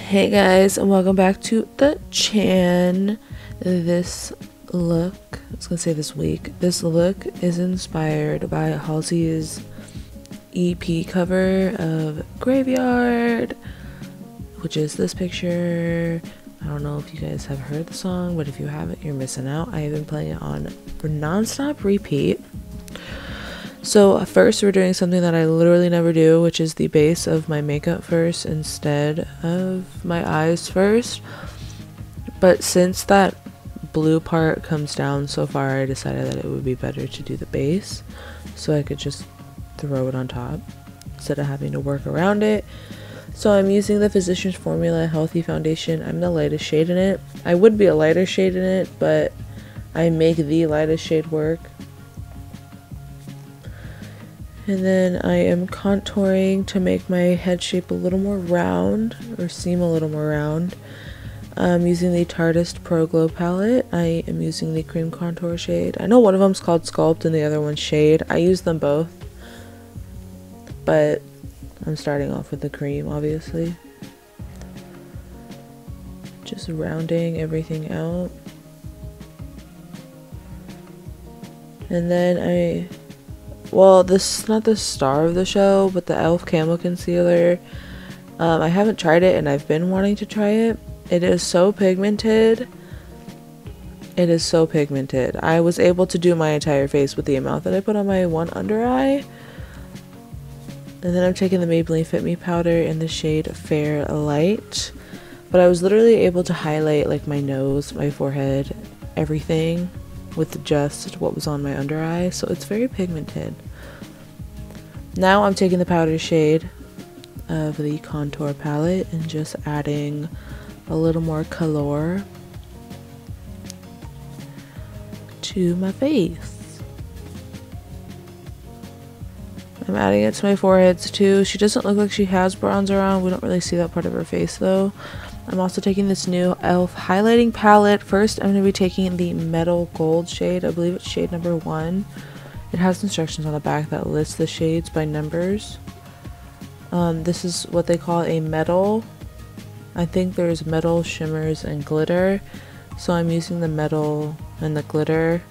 Hey guys, and welcome back to the chan. This look, I was gonna say this week, this look is inspired by Halsey's EP cover of Graveyard, which is this picture. I don't know if you guys have heard the song, but if you haven't, you're missing out. I have been playing it on non-stop repeat. So first we're doing something that I literally never do, which is the base of my makeup first instead of my eyes first. But since that blue part comes down so far, I decided that it would be better to do the base so I could just throw it on top instead of having to work around it. So I'm using the Physicians Formula Healthy Foundation. I'm the lightest shade in it. I would be a lighter shade in it, but I make the lightest shade work. And then I am contouring to make my head shape a little more round, or seem a little more round. I'm using the Tartist Pro Glow palette. I am using the cream contour shade. I know one of them's called Sculpt and the other one's Shade. I use them both, but I'm starting off with the cream, obviously. Just rounding everything out. And then well, this is not the star of the show, but the e.l.f. Camo Concealer. I haven't tried it and I've been wanting to try it. It is so pigmented. It is so pigmented. I was able to do my entire face with the amount that I put on my one under eye. And then I'm taking the Maybelline Fit Me powder in the shade Fair Light. But I was literally able to highlight like my nose, my forehead, everything with just what was on my under eye, so it's very pigmented. Now I'm taking the powder shade of the contour palette and just adding a little more color to my face. I'm adding it to my foreheads too. She doesn't look like she has bronzer on. We don't really see that part of her face though. I'm also taking this new e.l.f. highlighting palette. First, I'm going to be taking the Metal Gold shade. I believe it's shade number 1. It has instructions on the back that lists the shades by numbers. This is what they call a metal. I think there's metal, shimmers, and glitter. So I'm using the metal and the glitter.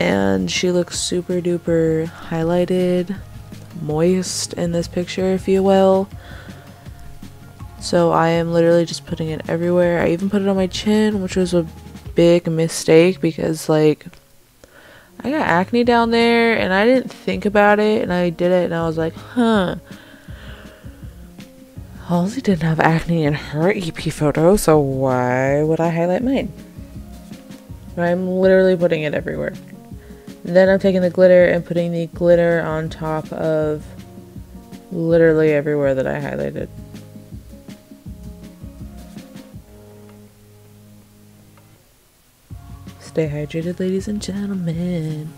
And she looks super duper highlighted, moist in this picture, if you will. So I am literally just putting it everywhere. I even put it on my chin, which was a big mistake because like I got acne down there and I didn't think about it, and I did it and I was like, huh, Halsey didn't have acne in her EP photo, so why would I highlight mine? I'm literally putting it everywhere. Then I'm taking the glitter and putting the glitter on top of literally everywhere that I highlighted. Stay hydrated, ladies and gentlemen.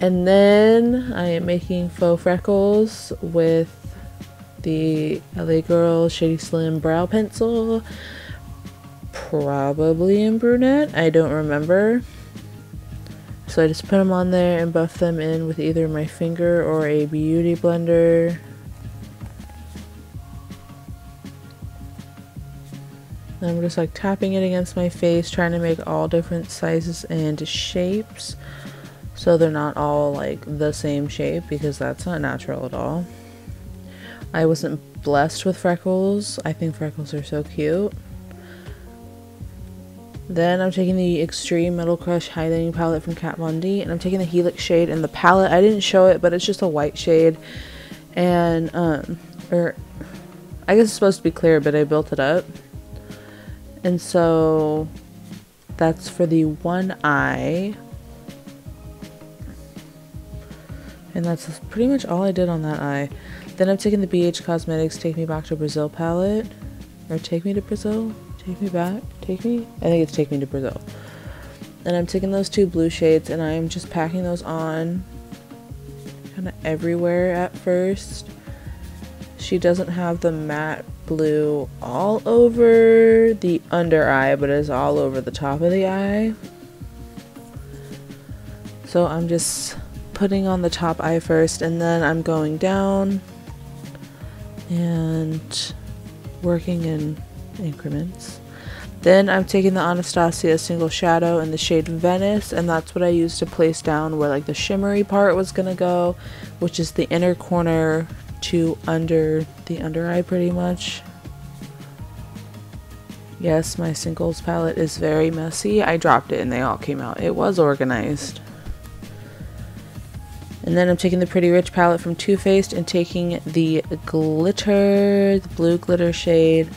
And then I am making faux freckles with the LA Girl Shady Slim brow pencil, probably in brunette, I don't remember. So I just put them on there and buff them in with either my finger or a beauty blender. I'm just like tapping it against my face, trying to make all different sizes and shapes so they're not all like the same shape, because that's not natural at all. I wasn't blessed with freckles. I think freckles are so cute. Then I'm taking the Extreme Metal Crush highlighting palette from Kat Von D, and I'm taking the Helix shade in the palette. I didn't show it, but it's just a white shade, and or I guess it's supposed to be clear, but I built it up. And so that's for the one eye. And that's pretty much all I did on that eye. Then I'm taking the BH Cosmetics Take Me Back to Brazil palette. Or Take Me to Brazil? Take Me Back? Take Me? I think it's Take Me to Brazil. And I'm taking those two blue shades and I'm just packing those on kind of everywhere at first. She doesn't have the matte blue all over the under eye, but it's all over the top of the eye. So I'm just putting on the top eye first, and then I'm going down and working in increments. Then I'm taking the Anastasia single shadow in the shade Venice, and that's what I used to place down where like the shimmery part was gonna go, which is the inner corner to under the under eye pretty much. Yes, my singles palette is very messy. I dropped it and they all came out. It was organized. And then I'm taking the Pretty Rich palette from Too Faced and taking the glitter, the blue glitter shade,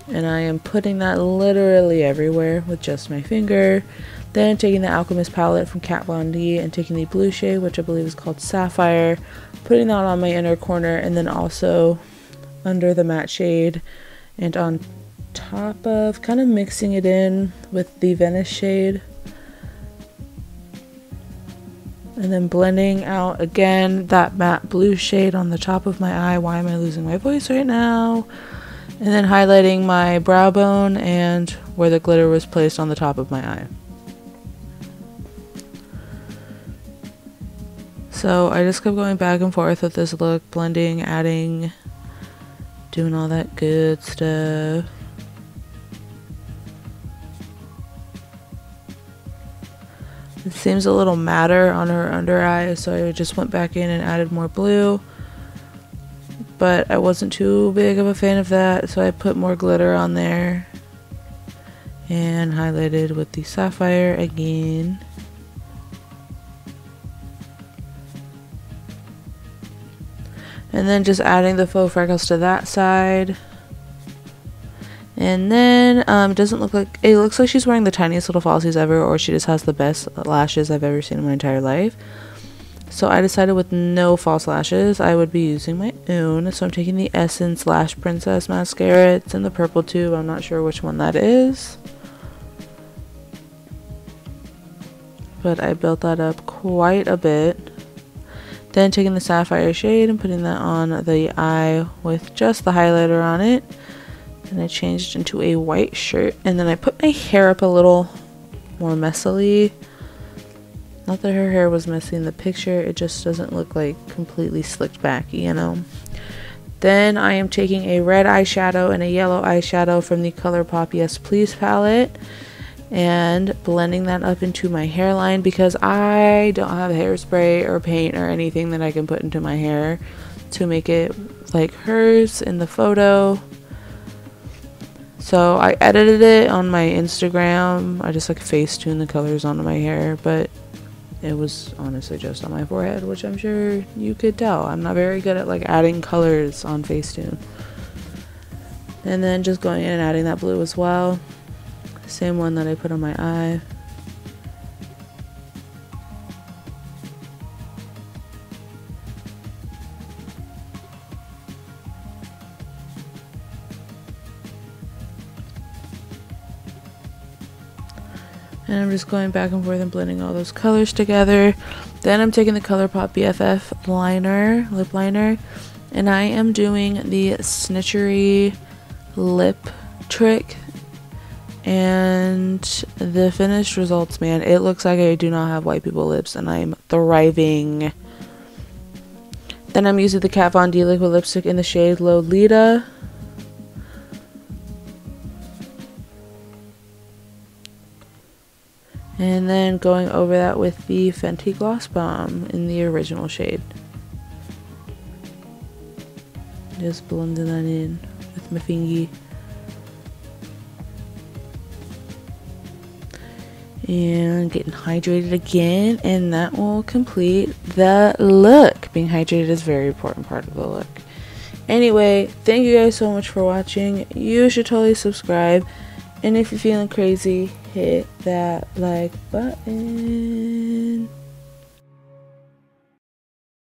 and I am putting that literally everywhere with just my finger. Then taking the Alchemist palette from Kat Von D and taking the blue shade, which I believe is called Sapphire, putting that on my inner corner, and then also under the matte shade and on top of, kind of mixing it in with the Venice shade. And then blending out again that matte blue shade on the top of my eye. Why am I losing my voice right now? And then highlighting my brow bone and where the glitter was placed on the top of my eye. So I just kept going back and forth with this look, blending, adding, doing all that good stuff. It seems a little matter on her under eye, so I just went back in and added more blue. But I wasn't too big of a fan of that, so I put more glitter on there and highlighted with the Sapphire again. And then just adding the faux freckles to that side. And then it doesn't look like, it looks like she's wearing the tiniest little falsies ever, or she just has the best lashes I've ever seen in my entire life. So I decided with no false lashes I would be using my own. So I'm taking the Essence Lash Princess mascara. It's in the purple tube. I'm not sure which one that is, but I built that up quite a bit. Then taking the Sapphire shade and putting that on the eye with just the highlighter on it. And I changed into a white shirt, and then I put my hair up a little more messily. Not that her hair was messy in the picture, it just doesn't look like completely slicked back, you know. Then I am taking a red eyeshadow and a yellow eyeshadow from the ColourPop Yes Please palette and blending that up into my hairline, because I don't have hairspray or paint or anything that I can put into my hair to make it like hers in the photo. So I edited it on my Instagram. I just like Facetune the colors onto my hair, but it was honestly just on my forehead, which I'm sure you could tell. I'm not very good at like adding colors on Facetune. And then just going in and adding that blue as well. Same one that I put on my eye. And I'm just going back and forth and blending all those colors together. Then I'm taking the ColourPop BFF liner, lip liner, and I am doing the Snitchery lip trick. And the finished results, man, it looks like I do not have white people lips, and I'm thriving. Then I'm using the Kat Von D liquid lipstick in the shade Lolita. And then going over that with the Fenty Gloss Bomb in the original shade. Just blending that in with my fingy. And getting hydrated again, and that will complete the look. Being hydrated is a very important part of the look. Anyway, thank you guys so much for watching. You should totally subscribe. And if you're feeling crazy, hit that like button.